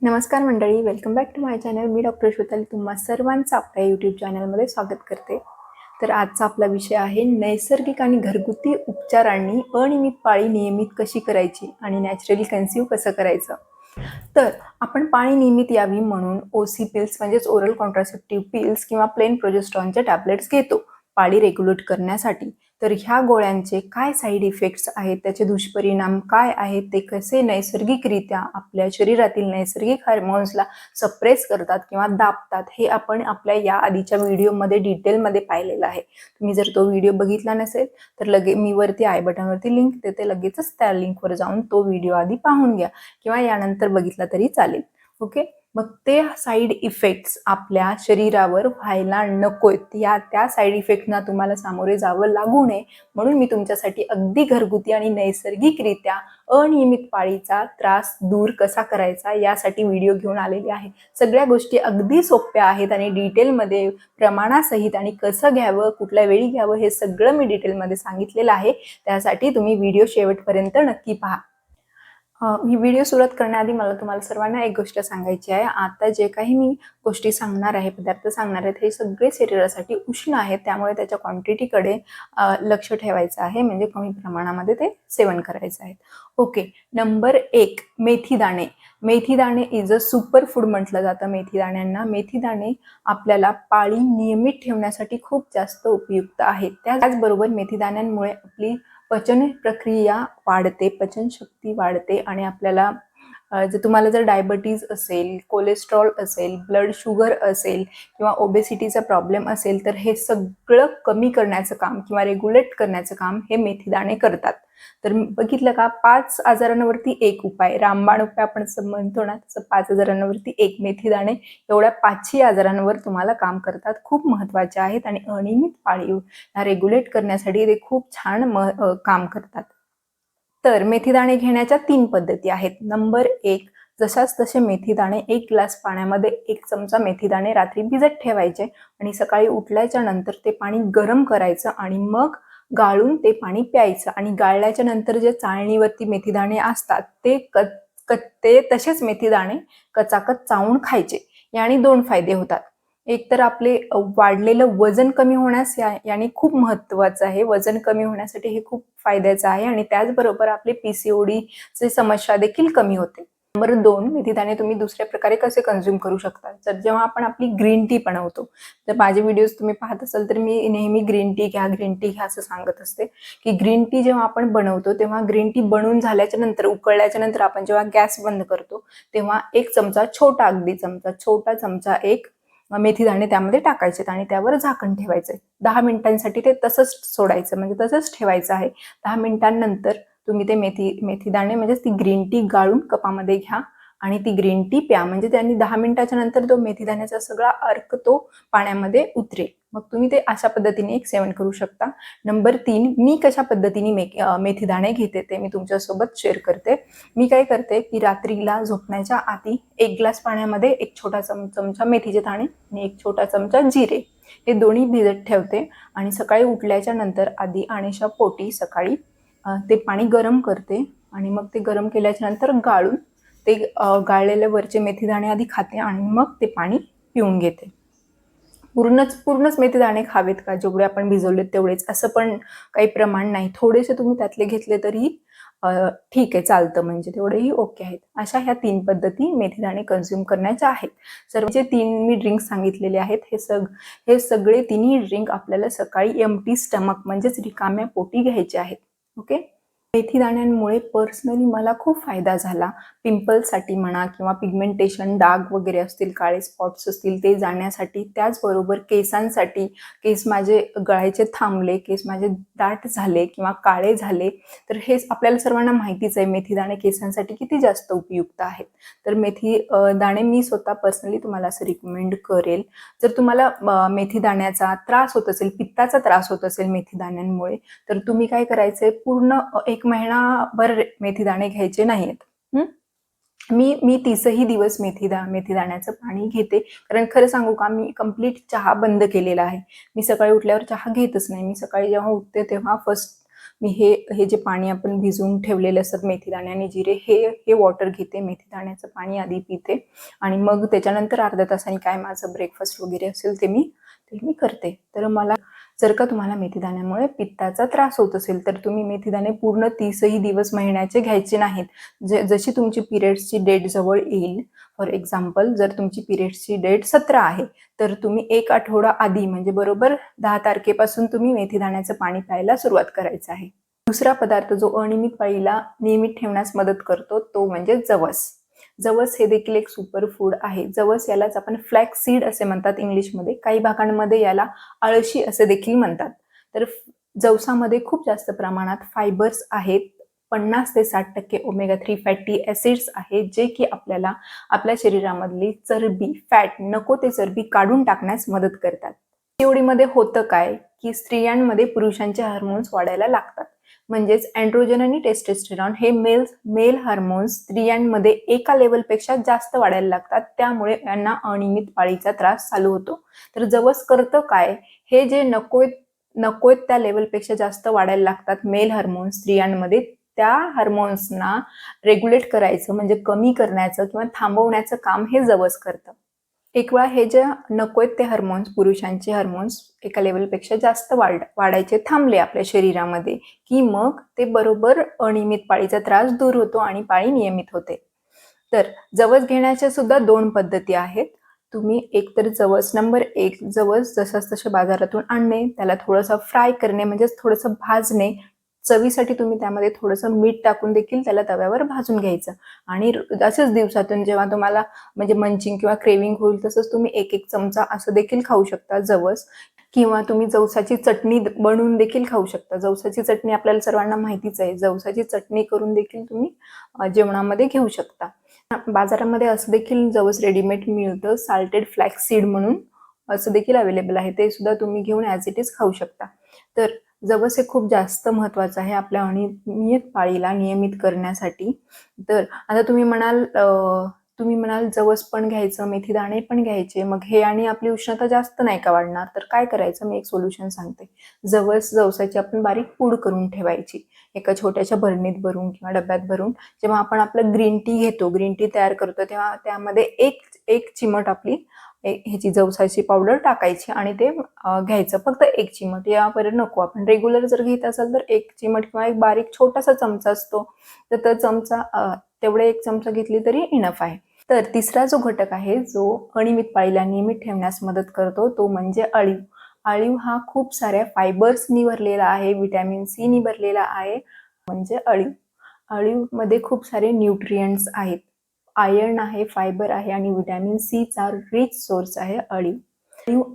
नमस्कार मंडळी, welcome back to my channel. मी डॉक्टर श्वेताली तुम्हा सर्वांचं आपल्या यूट्यूब चॅनलमध्ये स्वागत करते. तर आजचा आपला विषय आहे नैसर्गिक आणि घरगुती उपचारांनी अनियमित पाळी नियमित कशी करायची आणि नॅचरली कन्सीव्ह कसं करायचं. तर आपण पाळी नियमित यावी म्हणून ओसी पिल्स म्हणजेच ओरल कॉन्ट्रासेप्टिव्ह पिल्स किंवा प्लेन प्रोजेस्ट्रॉनचे टॅबलेट्स घेतो पाळी रेग्युलेट करण्यासाठी. तर ह्या गोळ्यांचे काय साईड इफेक्ट्स आहेत, त्याचे दुष्परिणाम काय आहेत, ते कसे नैसर्गिकरित्या आपल्या शरीरातील नैसर्गिक हार्मोन्सला सप्रेस करतात किंवा दाबतात, हे आपण आपल्या या आधीच्या व्हिडिओमध्ये डिटेलमध्ये पाहिलेलं आहे. तुम्ही जर तो व्हिडिओ बघितला नसेल तर मी वरती आय बटनवरती लिंक देते, लगेचच त्या लिंकवर जाऊन तो व्हिडिओ आधी पाहून घ्या किंवा यानंतर बघितला तरी चालेल. ओके, मग ते साईड इफेक्ट्स आपल्या शरीरावर व्हायला नकोत, त्या साईड इफेक्टना तुम्हाला सामोरे जावं लागू नये म्हणून मी तुमच्यासाठी अगदी घरगुती आणि नैसर्गिकरित्या अनियमित पाळीचा त्रास दूर कसा करायचा यासाठी व्हिडिओ घेऊन आलेली आहे. सगळ्या गोष्टी अगदी सोप्या आहेत आणि डिटेलमध्ये प्रमाणासहित आणि कसं घ्यावं, कुठल्या वेळी घ्यावं हे सगळं मी डिटेलमध्ये सांगितलेलं आहे. त्यासाठी तुम्ही व्हिडिओ शेवटपर्यंत नक्की पहा. ही व्हिडिओ सुरुवात करण्याआधी मला तुम्हाला सर्वांना एक गोष्ट सांगायची आहे. आता जे काही मी गोष्टी सांगणार आहे, पदार्थ सांगणार आहेत, हे सगळे शरीरासाठी उष्ण आहेत, त्यामुळे त्याच्या क्वांटिटीकडे लक्ष ठेवायचं आहे, म्हणजे कमी प्रमाणामध्ये ते सेवन करायचं आहे. ओके, नंबर 1 मेथी दाणे. मेथी दाणे इज अ सुपर फूड म्हटलं जातं मेथी दाण्यांना. मेथी दाणे आपल्याला पाळी नियमित ठेवण्यासाठी खूप जास्त उपयुक्त आहेत. त्याचबरोबर मेथी दाण्यांमुळे आपली पचन प्रक्रिया वाढते, पचनशक्ती वाढते आणि आपल्याला तुम्हाला जर डायबिटीज असेल, कोलेस्ट्रॉल असेल, ब्लड शुगर असेल किंवा ओबेसिटीचा प्रॉब्लेम असेल तर हे सगळं कमी करण्याचं काम किंवा रेग्युलेट करण्याचं काम हे मेथी दाणे करतात. तर बघितलं का, 5 आजारांवरती एक उपाय, रामबाण उपाय आपण म्हणतो ना, तसं 5 आजारांवरती एक मेथी दाणे एवढ्या 5ही आजारांवर तुम्हाला काम करतात. खूप महत्त्वाचे आहेत आणि अनियमित पाळी रेग्युलेट करण्यासाठी ते खूप छान काम करतात. तर मेथी दाणे घेण्याच्या 3 पद्धती आहेत. नंबर 1, जशाच तसे मेथी दाणे 1 ग्लास पाण्यामध्ये 1 चमचा मेथी दाणे रात्री भिजत ठेवायचे आणि सकाळी उठल्याच्या नंतर ते पाणी गरम करायचं आणि मग गाळून ते पाणी प्यायचं. आणि गाळल्याच्या नंतर जे चाळणीवरती मेथी दाणे असतात ते तसेच मेथी दाणे कचाकच चावून खायचे. याने 2 फायदे होतात. एक तर आपले वाढलेलं वजन कमी होण्यास याने खूप महत्त्वाचं आहे. वजन कमी होण्यासाठी हे खूप फायद्याचं आहे आणि त्याचबरोबर आपले PCODची समस्या देखील कमी होते. नंबर 2, मेथी दाणे तुम्ही दुसऱ्या प्रकारे कसे कन्झ्युम करू शकता. तर जेव्हा आपण आपली ग्रीन टी बनवतो, तर माझे व्हिडिओज तुम्ही पाहत असाल तर मी नेहमी ग्रीन टी घ्या असं सांगत असते, की ग्रीन टी जेव्हा आपण बनवतो तेव्हा ग्रीन टी बनवून झाल्याच्या नंतर, उकळल्याच्या नंतर आपण जेव्हा गॅस बंद करतो तेव्हा 1 चमचा, छोटा चमचा एक मेथी दाणे त्यामध्ये टाकायचे आणि त्यावर झाकण ठेवायचे. 10 मिनिटांसाठी ते तसंच सोडायचं, म्हणजे तसंच ठेवायचं आहे. 10 मिनिटांनंतर तुम्ही ते मेथी दाणे म्हणजेच ती ग्रीन टी गाळून कपामध्ये घ्या आणि ती ग्रीन टी प्या. म्हणजे त्यांनी 10 मिनिटाच्या नंतर तो मेथी दाण्याचा सगळा अर्क तो पाण्यामध्ये उतरेल. मग तुम्ही ते अशा पद्धतीने एक सेवन करू शकता. नंबर 3, मी कशा पद्धतीने मेथी दाणे घेते ते मी तुमच्यासोबत शेअर करते. मी काय करते की रात्रीला झोपण्याच्या आधी 1 ग्लास पाण्यामध्ये 1 छोटा चमचा मेथीचे दाणे आणि 1 छोटा चमचा जिरे हे दोन्ही भिजत ठेवते आणि सकाळी उठल्याच्या नंतर आधी आणेशा पोटी सकाळी ते पाणी गरम करते आणि मग ते गरम केल्याच्या नंतर गाळून ते गाळलेले वरचे मेथी दाणे आधी खाते आणि मग ते पाणी पिऊन घेते. पूर्णच मेथी दाणे खावेत का, जेवढे आपण भिजवलेत तेवढेच असं पण काही प्रमाण नाही. थोडेसे तुम्ही त्यातले घेतले तरी ठीक आहे, चालतं, म्हणजे तेवढेही ओके आहेत. अशा ह्या 3 पद्धती मेथी दाणे कन्झ्युम करण्याच्या आहेत. सर्व जे 3 मी ड्रिंक्स सांगितलेले आहेत हे सगळे 3ही ड्रिंक आपल्याला सकाळी एम्प्टी स्टमक म्हणजेच रिकाम्या पोटी घ्यायचे आहेत. ओके, मेथी दाण्यांमुळे पर्सनली मला खूप फायदा झाला. पिंपल्ससाठी म्हणा किंवा पिगमेंटेशन, डाग वगैरे असतील, काळे स्पॉट्स असतील ते जाण्यासाठी, त्याचबरोबर केसांसाठी, केस माझे गळायचे थांबले, केस माझे दाट झाले किंवा काळे झाले, तर हे आपल्याला सर्वांना माहितीच आहे मेथी दाणे केसांसाठी किती जास्त उपयुक्त आहेत. तर मेथी दाणे मी स्वतः पर्सनली तुम्हाला असं रिकमेंड करेल. जर तुम्हाला मेथी दाण्याचा त्रास होत असेल, पित्ताचा त्रास होत असेल मेथी दाण्यांमुळे, तर तुम्ही काय करायचंय, पूर्ण 1 महिनाभर मेथी दाणे घ्यायचे नाहीत. मी 30ही दिवस मेथी दाण्याचं पाणी घेते. कारण खरं सांगू का, मी कंप्लीट चहा बंद केलेला आहे. मी सकाळी उठल्यावर चहा घेतच नाही. मी सकाळी जेव्हा उठते तेव्हा फर्स्ट मी हे जे पाणी आपण भिजवून ठेवलेले असतात मेथीदाणे आणि जिरे, हे वॉटर घेते, मेथीदाण्याचं पाणी आधी पिते आणि मग त्याच्यानंतर अर्ध्या तासाने काय माझं ब्रेकफास्ट वगैरे असेल ते मी करते. तर मला जर का तुम्हाला मेथीदाण्यामुळे पित्ताचा त्रास होत असेल तर तुम्ही मेथीदाणे पूर्ण 30ही दिवस महिन्याचे घ्यायचे नाहीत. जशी तुमची पिरियड्सची डेट जवळ येईल, फॉर एक्झाम्पल जर तुमची पिरियड्सची डेट 17 आहे तर तुम्ही 1 आठवडा आधी म्हणजे बरोबर 10 तारखेपासून तुम्ही मेथीदाण्याचं पाणी प्यायला सुरुवात करायचं आहे. दुसरा पदार्थ जो अनियमित पाळीला नियमित ठेवण्यास मदत करतो तो म्हणजे जवस. जवस हे देखील एक सुपर फूड आहे. जवस यालाच आपण फ्लॅक्स सीड असे म्हणतात इंग्लिशमध्ये, काही भागांमध्ये याला आळशी असे देखील म्हणतात. तर जवसामध्ये खूप जास्त प्रमाणात फायबर्स आहेत. 50 ते 60% ओमेगा 3 फॅटी ॲसिड्स आहेत, जे की आपल्याला आपल्या शरीरामधली चरबी, फॅट, नको ते चरबी काढून टाकण्यास मदत करतात. पीसीओडीमध्ये होतं काय की स्त्रियांमध्ये पुरुषांचे हार्मोन्स वाढायला लागतात. म्हणजेच अँड्रोजन आणि टेस्टोस्टेरॉन हे मेल हार्मोन्स स्त्रियांमध्ये एका लेवलपेक्षा जास्त वाढायला लागतात. त्यामुळे यांना अनियमित पाळीचा त्रास चालू होतो. तर जवस करतं काय, हे जे नकोय त्या लेवलपेक्षा जास्त वाढायला लागतात मेल हार्मोन्स स्त्रियांमध्ये, त्या हार्मोन्सना रेग्युलेट करायचं म्हणजे कमी करण्याचं किंवा थांबवण्याचं काम हे जवस करतं. एक वेळा हे जे नकोय ते हार्मोन्स, पुरुषांचे हार्मोन्स एका लेवलपेक्षा जास्त वाढायचे थांबले आपल्या शरीरामध्ये की मग ते बरोबर अनियमित पाळीचा त्रास दूर होतो आणि पाळी नियमित होते. तर जवस घेण्याच्या सुद्धा 2 पद्धती आहेत. तुम्ही एकतर नंबर 1 जवस जसंच तसे बाजारातून आणणे, त्याला थोडंसं फ्राय करणे म्हणजेच थोडंसं भाजणे, चवीसाठी तुम्ही त्यामध्ये थोडंसं मीठ टाकून देखील त्याला तव्यावर भाजून घ्यायचं आणि अशाच दिवसातून जेव्हा तुम्हाला म्हणजे मंचिंग किंवा क्रेविंग होईल तसंच तुम्ही 1-1 चमचा असं देखील खाऊ शकता जवस. किंवा तुम्ही जवसाची चटणी बनवून देखील खाऊ शकता. जवसाची चटणी आपल्याला सर्वांना माहितीच आहे. जवसाची चटणी करून देखील तुम्ही जेवणामध्ये घेऊ शकता. बाजारामध्ये असं देखील जवस रेडीमेड मिळतं, साल्टेड फ्लॅक्स सीड म्हणून असं देखील अवेलेबल आहे. ते सुद्धा तुम्ही घेऊन ॲज इट इज खाऊ शकता. तर जवस हे खूप जास्त महत्त्वाचं आहे आपल्या अनियमित पाळीला नियमित करण्यासाठी. तर आता तुम्ही म्हणाल जवस पण घ्यायचं, मेथीदाणे पण घ्यायचे, मग हे आणि आपली उष्णता जास्त नाही का वाढणार? तर काय करायचं, मी एक सोल्युशन सांगते. जवसाची आपण बारीक पूड करून ठेवायची एका छोट्याशा भरणीत भरून किंवा डब्यात भरून. जेव्हा आपण आपलं ग्रीन टी तयार करतो तेव्हा त्यामध्ये एक चिमट आपली ह्याची जवसाची पावडर टाकायची आणि ते घ्यायचं. फक्त 1 चिमट, यापर्यंत नको. आपण रेग्युलर जर घेत असाल तर 1 चिमट किंवा एक बारीक छोटासा चमचा असतो तर तो चमचा तेवढे 1 चमचा घेतली तरी इनफ आहे. तर तिसरा जो घटक आहे जो अनियमित पाळीला नियमित ठेवण्यास मदत करतो तो म्हणजे अळीव. अळीव हा खूप साऱ्या फायबर्सनी भरलेला आहे, व्हिटॅमिन सीनी भरलेला आहे. म्हणजे अळीवमध्ये खूप सारे न्यूट्रिएंट्स आहेत. आयर्न आहे, फायबर आहे आणि व्हिटॅमिन सीचा रिच सोर्स आहे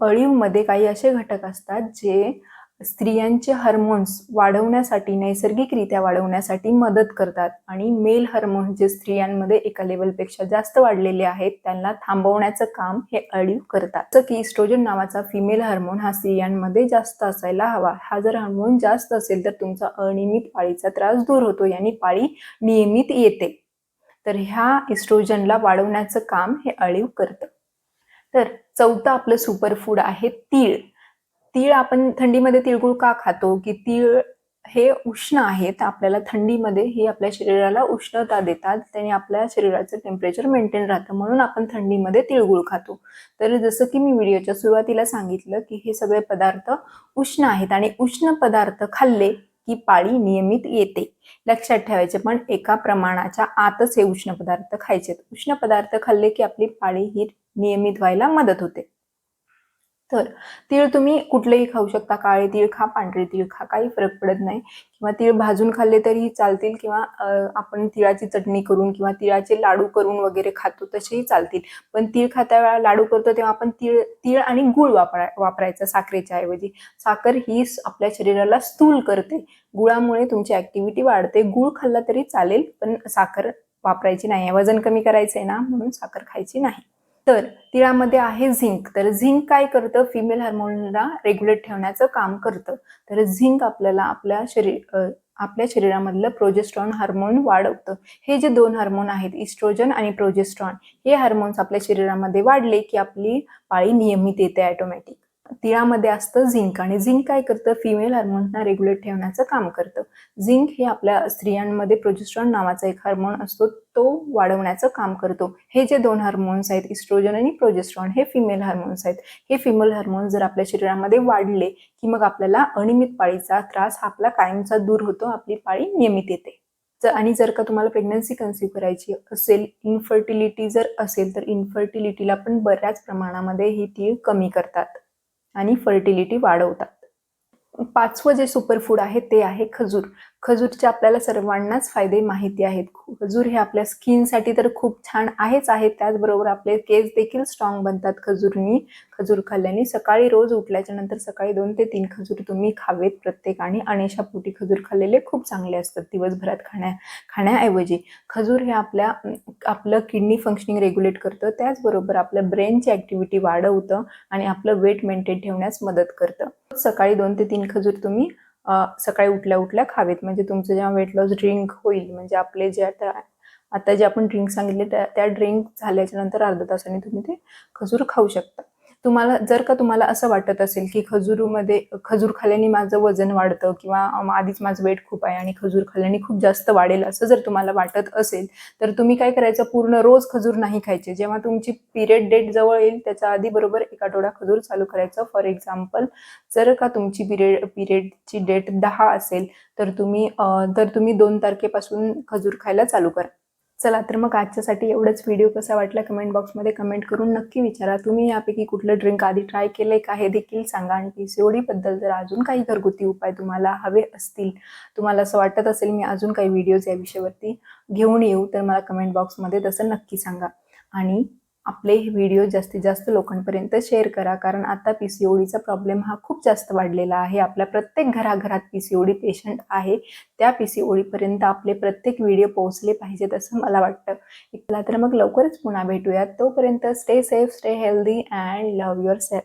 अळीवमध्ये काही असे घटक असतात जे स्त्रियांचे हार्मोन्स वाढवण्यासाठी, नैसर्गिकरित्या वाढवण्यासाठी मदत करतात आणि मेल हार्मोन्स जे स्त्रियांमध्ये एका लेवलपेक्षा जास्त वाढलेले आहेत त्यांना थांबवण्याचं काम हे अळीव करतात. जसं की इस्ट्रोजन नावाचा फिमेल हार्मोन हा स्त्रियांमध्ये जास्त असायला हवा. हा जर हार्मोन जास्त असेल तर तुमचा अनियमित पाळीचा त्रास दूर होतो, यानी पाळी नियमित येते. तर ह्या इस्ट्रोजनला वाढवण्याचं काम हे अळीव करतं. तर चौथं आपलं सुपर फूड आहे तीळ. तीळ आपण थंडीमध्ये तिळगुळ का खातो की तीळ हे उष्ण आहेत. आपल्याला थंडीमध्ये हे आपल्या शरीराला उष्णता देतात, त्याने आपल्या शरीराचं टेम्परेचर मेंटेन राहतं, म्हणून आपण थंडीमध्ये तिळगुळ खातो. तर जसं की मी व्हिडिओच्या सुरुवातीला सांगितलं की हे सगळे पदार्थ उष्ण आहेत आणि उष्ण पदार्थ खाल्ले की पाळी नियमित येते. लक्षात ठेवायचे, पण एका प्रमाणाच्या आतच हे उष्ण पदार्थ खायचे. उष्ण पदार्थ खाल्ले की आपली पाळी ही नियमित व्हायला मदत होते. तर तीळ तुम्ही कुठलेही खाऊ शकता. काळे तीळ खा, पांढरे तीळ खा, काही फरक पडत नाही. किंवा तीळ भाजून खाल्ले तरीही चालतील किंवा आपण तिळाची चटणी करून किंवा तिळाचे लाडू करून वगैरे खातो तसेही चालतील. पण तीळ खाता वेळा लाडू करतो तेव्हा आपण तीळ आणि गूळ वापरायचा साखरेच्या ऐवजी. साखर ही आपल्या शरीराला स्थूल करते. गुळामुळे तुमची ॲक्टिव्हिटी वाढते. गूळ खाल्ला तरी चालेल पण साखर वापरायची नाही. वजन कमी करायचं आहे ना, म्हणून साखर खायची नाही. तर तिळामध्ये आहे झिंक. तर झिंक काय करतं, फिमेल हार्मोनला रेग्युलेट ठेवण्याचं काम करतं. तर झिंक आपल्याला आपल्या शरीरामधलं प्रोजेस्ट्रॉन हार्मोन वाढवतं. हे जे 2 हार्मोन आहेत इस्ट्रोजन आणि प्रोजेस्ट्रॉन, हे हार्मोन्स आपल्या शरीरामध्ये वाढले की आपली पाळी नियमित येते ऑटोमॅटिक. तिळामध्ये असतं झिंक आणि झिंक काय करतं, फिमेल हार्मोन्सना रेग्युलेट ठेवण्याचं काम करतं. झिंक हे आपल्या स्त्रियांमध्ये प्रोजेस्टेरॉन नावाचा एक हार्मोन असतो, तो वाढवण्याचं काम करतो. हे जे 2 हार्मोन्स आहेत, इस्ट्रोजन आणि प्रोजेस्टेरॉन, हे फिमेल हार्मोन्स आहेत. हे फिमेल हार्मोन्स जर आपल्या शरीरामध्ये वाढले की मग आपल्याला अनियमित पाळीचा त्रास हा आपला कायमचा दूर होतो, आपली पाळी नियमित येते. आणि जर का तुम्हाला प्रेग्नन्सी कन्सीव्ह करायची असेल, इन्फर्टिलिटी जर असेल, तर इन्फर्टिलिटीला पण बऱ्याच प्रमाणामध्ये ही तीळ कमी करतात आणि फर्टिलिटी वाढवतात. 5वं जे सुपरफूड आहे ते आहे खजूर. खजूरचे आपल्याला सर्वांनाच फायदे माहिती आहेत. खजूर हे आपल्या स्किनसाठी तर खूप छान आहेच आहे, त्याचबरोबर आपले केस देखील स्ट्रॉंग बनतात खजूर खाल्ल्याने. सकाळी रोज उठल्याच्या नंतर सकाळी 2 ते 3 खजूर तुम्ही खावेत प्रत्येकाने. अनिशापोटी खजूर खाल्लेले खूप चांगले असतात दिवसभरात खाण्याऐवजी. खजूर हे आपलं किडनी फंक्शनिंग रेग्युलेट करतं, त्याचबरोबर आपलं ब्रेनची ॲक्टिव्हिटी वाढवतं आणि आपलं वेट मेंटेन ठेवण्यास मदत करतं. सकाळी 2 ते 3 खजूर तुम्ही सकाळी उठल्या उठल्या खावेत. म्हणजे तुमचं जेव्हा वेट लॉस ड्रिंक होईल, म्हणजे आपले जे आता जे आपण ड्रिंक सांगितले त्या ड्रिंक झाल्याच्या नंतर अर्धा तासाने तुम्ही ते खजूर खाऊ शकता. जर का तुम्हाला असं वाटत असेल की खजूर खाल्ल्याने माझं वजन वाढतं किंवा आधीच माझं वेट खूप आहे आणि खजूर खाल्ल्याने खूप जास्त वाढेल, असं जर तुम्हाला वाटत असेल, तर तुम्ही काय करायचं, पूर्ण रोज खजूर नाही खायचे. जेव्हा तुमची पिरियड डेट जवळ येईल त्याच्या आधी बरोबर 1 आठवडा खजूर चालू करायचं. फॉर एक्झाम्पल, जर का तुमची पिरियडची डेट 10 असेल, तर तुम्ही 2 तारखेपासून खजूर खायला चालू करा. चला तर मग आजच्यासाठी एवढंच. व्हिडिओ कसा वाटला कमेंट बॉक्समध्ये कमेंट करून नक्की विचारा. तुम्ही यापैकी कुठलं ड्रिंक आधी ट्राय केलंय का हे देखील सांगा. आणि PCOD बद्दल जर अजून काही घरगुती उपाय तुम्हाला हवे असतील, तुम्हाला असं वाटत असेल मी अजून काही व्हिडिओज या विषयावरती घेऊन येऊ, तर मला कमेंट बॉक्समध्ये तसं नक्की सांगा. आणि आपले हे व्हिडिओ जास्तीत जास्त लोकांपर्यंत शेअर करा, कारण आता PCODचा प्रॉब्लेम हा खूप जास्त वाढलेला आहे. आपल्या प्रत्येक घराघरात PCOD पेशंट आहे. त्या PCODपर्यंत आपले प्रत्येक व्हिडिओ पोहोचले पाहिजेत असं मला वाटतं. तर मग लवकरच पुन्हा भेटूयात. तोपर्यंत stay safe, stay healthy and love your self.